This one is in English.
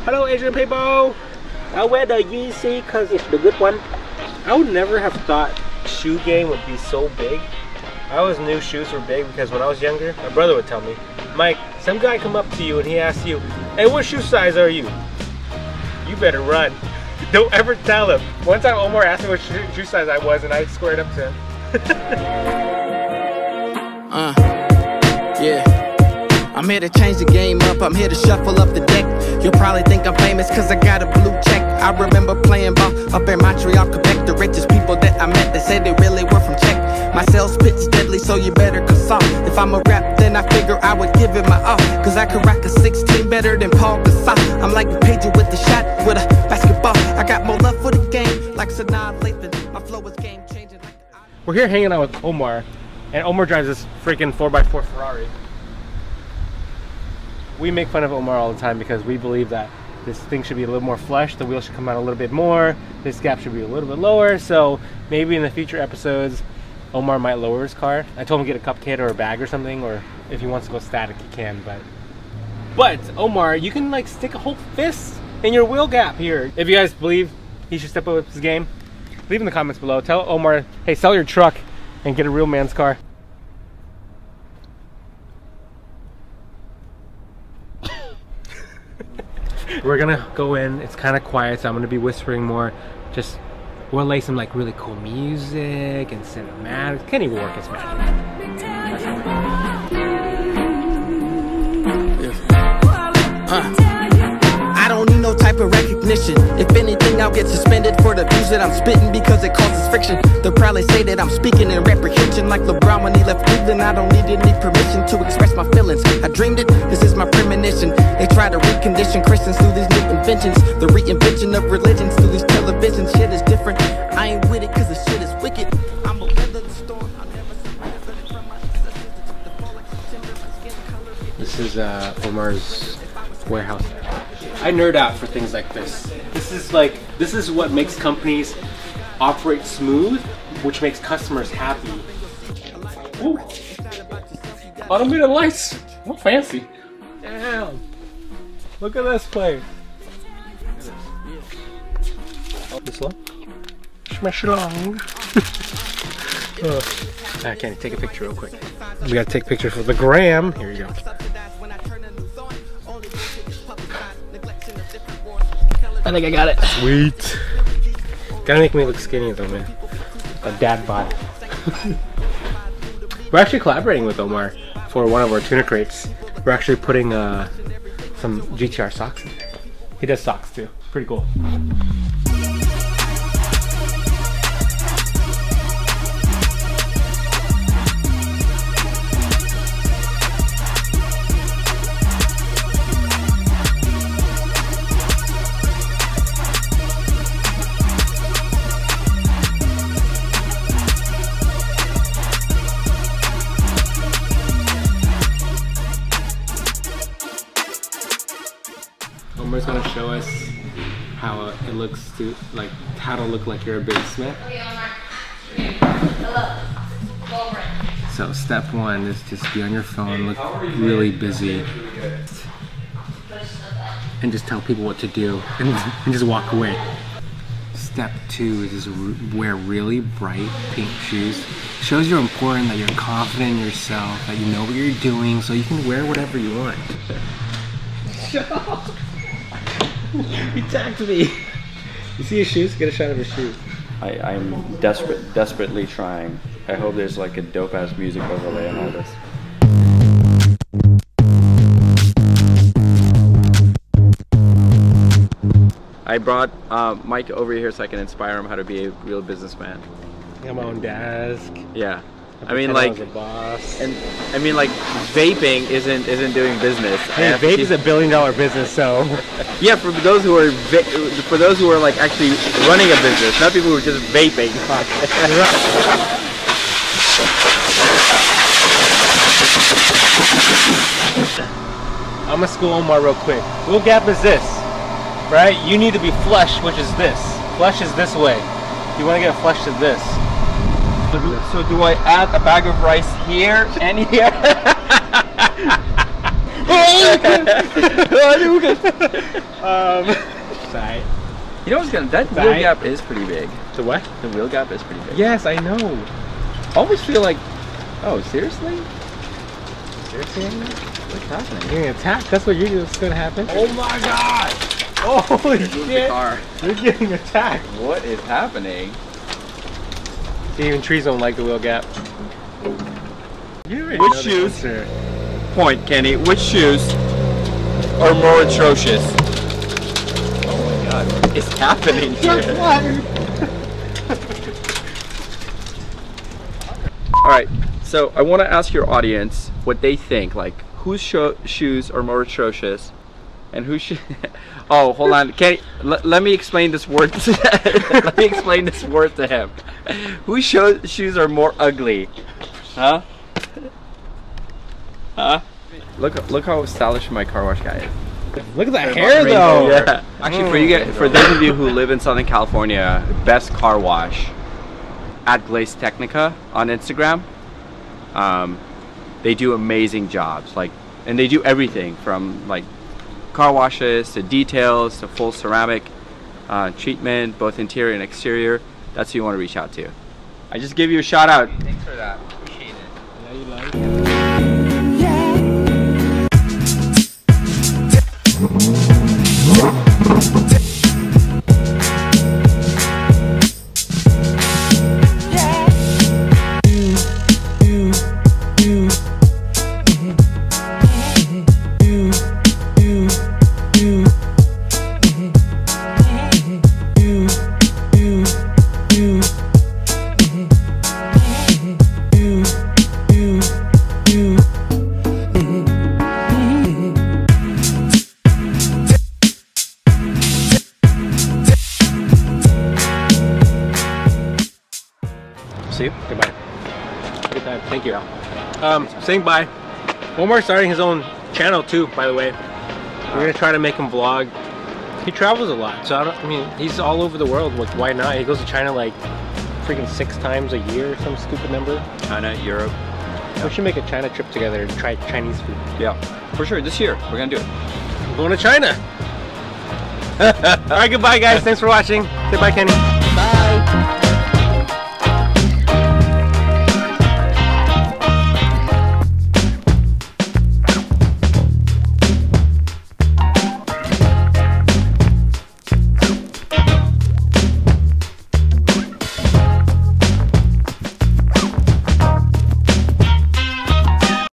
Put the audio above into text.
Hello, Asian people. I wear the Yeezy because it's the good one. I would never have thought shoe game would be so big. I always knew shoes were big because when I was younger, my brother would tell me, Mike, some guy come up to you and he asks you, hey, what shoe size are you? You better run. Don't ever tell him. One time Omar asked me what shoe size I was and I squared up to him. Yeah. I'm here to change the game up, I'm here to shuffle up the deck. You'll probably think I'm famous cause I got a blue check. I remember playing ball up in Montreal, Quebec. The richest people that I met, they said they really were from Czech. My sales pitch deadly, so you better consult. If I'm a rap, then I figure I would give it my all. Cause I could rock a 16 better than Paul Gasol. I'm like a pager with the shot, with a basketball. I got more love for the game, like Sanaa Lathan. My flow is game changing. We're here hanging out with Omar, and Omar drives this freaking 4x4 Ferrari. We make fun of Omar all the time because we believe that this thing should be a little more flush, the wheel should come out a little bit more, this gap should be a little bit lower, so maybe in the future episodes Omar might lower his car. I told him to get a cupcake or a bag or something, or if he wants to go static he can, but Omar, you can like stick a whole fist in your wheel gap here. If you guys believe he should step up his game, leave in the comments below. Tell Omar, hey, sell your truck and get a real man's car. We're gonna go in, it's kind of quiet, so I'm gonna be whispering more. Just, we'll lay some like really cool music and cinematics. Can't even work its magic. I don't need no type of recognition. If anything, I'll get suspended for the views that I'm spitting because it causes friction. They'll probably say that I'm speaking in reprehension like LeBron when he left Cleveland. I don't need any permission to express my feelings. I dreamed it, this is my premonition. They try to recondition Christians through these new inventions. The reinvention of religions through these televisions. Shit is different. I ain't with it cause the shit is wicked. I'm a weather the storm. I'll never survive from my successes. The fall like September, my skin color. This is Omar's warehouse. I nerd out for things like this. This is what makes companies operate smooth, which makes customers happy. Ooh. Automated lights. Oh, fancy. Damn. Look at this place. This long? Smash along. Can you take a picture real quick? We gotta take pictures for the gram. Here you go. I think I got it. Sweet. Gotta make me look skinny though, man. A dad bod. We're actually collaborating with Omar for one of our tuna crates. We're actually putting some GTR socks in there. He does socks too. Pretty cool. Omar's gonna show us how it looks to how to look like you're a businessman. So step one is just be on your phone, look really busy, and just tell people what to do and just walk away. Step two is just wear really bright pink shoes. Shows you're important, that you're confident in yourself, that you know what you're doing, so you can wear whatever you want. Shut up! He tagged me. You see his shoes? Get a shot of his shoes. I'm desperately trying. I hope there's like a dope ass music overlay on all this. I brought Mike over here so I can inspire him how to be a real businessman. I got my own desk. Yeah. I mean, like, and I mean, like, vaping isn't doing business. Hey, vape is $1 billion business, so. Yeah, for those who are like actually running a business, not people who are just vaping. I'm gonna school Omar real quick. Little gap is this, right? You need to be flush, which is this. Flush is this way. You want to get flush to this. So do I add a bag of rice here and here? Sorry. You know what's gonna, that wheel gap is pretty big. The what? The wheel gap is pretty big. Yes, I know. I almost feel like, oh, seriously? Seriously? What's happening? You're getting attacked. That's what you're gonna happen. Oh my god! Oh, holy shit! Car. You're getting attacked. What is happening? See, even trees don't like the wheel gap. Which shoes? Point, Kenny. Which shoes are more atrocious? Oh my god, what is happening here? Alright, so I want to ask your audience what they think. Like, whose shoes are more atrocious? And whose shoes... Oh, hold on. Kenny, let me explain this word to let me explain this word to him. Whose shoes are more ugly? Huh? Huh? Look how stylish my car wash guy is. Look at that hair, though. Yeah. Actually, for those of you who live in Southern California, best car wash at Glaze Technica on Instagram. They do amazing jobs, and they do everything from like car washes to details to full ceramic treatment, both interior and exterior. That's who you want to reach out to. I just give you a shout out. Thanks for that. Appreciate it. Yeah, you like it. See you. Goodbye. Good time. Thank you. Saying bye. Omar's starting his own channel too, by the way. We're gonna try to make him vlog. He travels a lot, so I mean, he's all over the world. Like, why not? He goes to China like freaking 6 times a year, some stupid number. China, Europe. We should make a China trip together and try Chinese food. Yeah, for sure. This year, we're gonna do it. I'm going to China. All right, goodbye, guys. Thanks for watching. Say bye, Kenny.